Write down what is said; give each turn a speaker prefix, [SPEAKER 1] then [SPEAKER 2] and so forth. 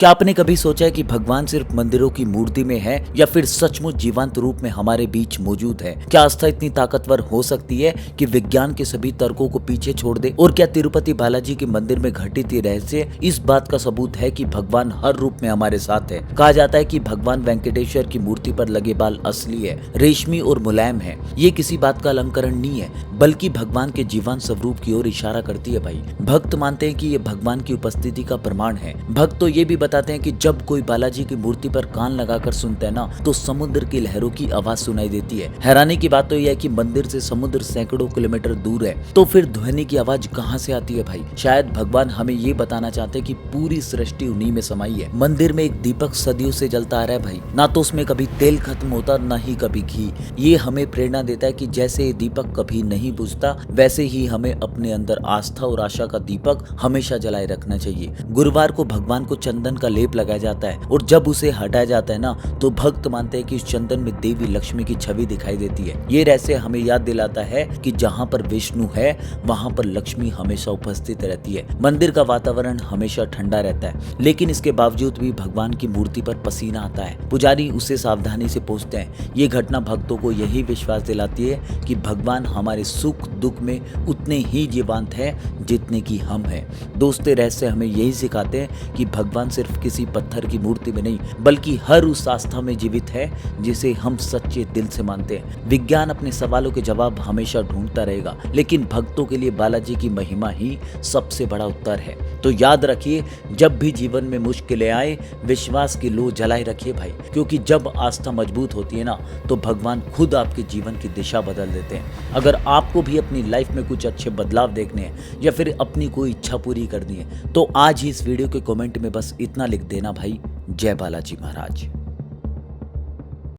[SPEAKER 1] क्या आपने कभी सोचा है कि भगवान सिर्फ मंदिरों की मूर्ति में है या फिर सचमुच जीवंत रूप में हमारे बीच मौजूद है? क्या आस्था इतनी ताकतवर हो सकती है कि विज्ञान के सभी तर्कों को पीछे छोड़ दे? और क्या तिरुपति बालाजी के मंदिर में घटित ये रहस्य इस बात का सबूत है कि भगवान हर रूप में हमारे साथ है? कहा जाता है कि भगवान वेंकटेश्वर की मूर्ति पर लगे बाल असली है, रेशमी और मुलायम है। ये किसी बात का अलंकरण नहीं है, बल्कि भगवान के जीवंत स्वरूप की ओर इशारा करती है। भाई, भक्त मानते हैं कि ये भगवान की उपस्थिति का प्रमाण है। भक्त तो ये भी बताते हैं कि जब कोई बालाजी की मूर्ति पर कान लगाकर सुनता है ना, तो समुद्र की लहरों की आवाज सुनाई देती है। हैरानी की बात तो यह है कि मंदिर से समुद्र सैकड़ों किलोमीटर दूर है, तो फिर ध्वनि की आवाज कहाँ से आती है? भाई, शायद भगवान हमें ये बताना चाहते हैं कि पूरी सृष्टि उन्हीं में समाई है। मंदिर में एक दीपक सदियों से जलता आ रहा है भाई, ना तो उसमें कभी तेल खत्म होता, ना ही कभी घी। ये हमें प्रेरणा देता है कि जैसे ये दीपक कभी नहीं बुझता, वैसे ही हमें अपने अंदर आस्था और आशा का दीपक हमेशा जलाए रखना चाहिए। गुरुवार को भगवान को चंदन का लेप लगाया जाता है, और जब उसे हटाया जाता है ना, तो भक्त मानते हैं कि उस चंदन में देवी लक्ष्मी की छवि दिखाई देती है। ये रहस्य हमें याद दिलाता है कि जहाँ पर विष्णु है, वहाँ पर लक्ष्मी हमेशा उपस्थित रहती है। मंदिर का वातावरण हमेशा ठंडा रहता है, लेकिन इसके बावजूद भी भगवान की मूर्ति पर पसीना आता है। पुजारी उसे सावधानी से पोंछते हैं। ये घटना भक्तों को यही विश्वास दिलाती है कि भगवान हमारे सुख दुख में उतने ही जीवंत है जितने की हम हैं। दोस्तों, रहस्य हमें यही सिखाते हैं कि भगवान सिर्फ किसी पत्थर की मूर्ति में नहीं, बल्कि हर उस आस्था में जीवित है जिसे हम सच्चे दिल से मानते हैं। विज्ञान अपने सवालों के जवाब हमेशा ढूंढता रहेगा, लेकिन भक्तों के लिए बालाजी की महिमा ही सबसे बड़ा उत्तर है। तो याद रखिए, जब भी जीवन में मुश्किलें आए, विश्वास की लौ जलाए रखिए भाई, क्योंकि जब आस्था मजबूत होती है ना, तो भगवान खुद आपके जीवन की दिशा बदल देते हैं। अगर आपको भी अपनी लाइफ में कुछ अच्छे बदलाव देखने हैं या फिर अपनी कोई इच्छा पूरी करनी है, तो आज ही इस वीडियो के कमेंट में बस इतना लिख देना भाई, जय बालाजी महाराज।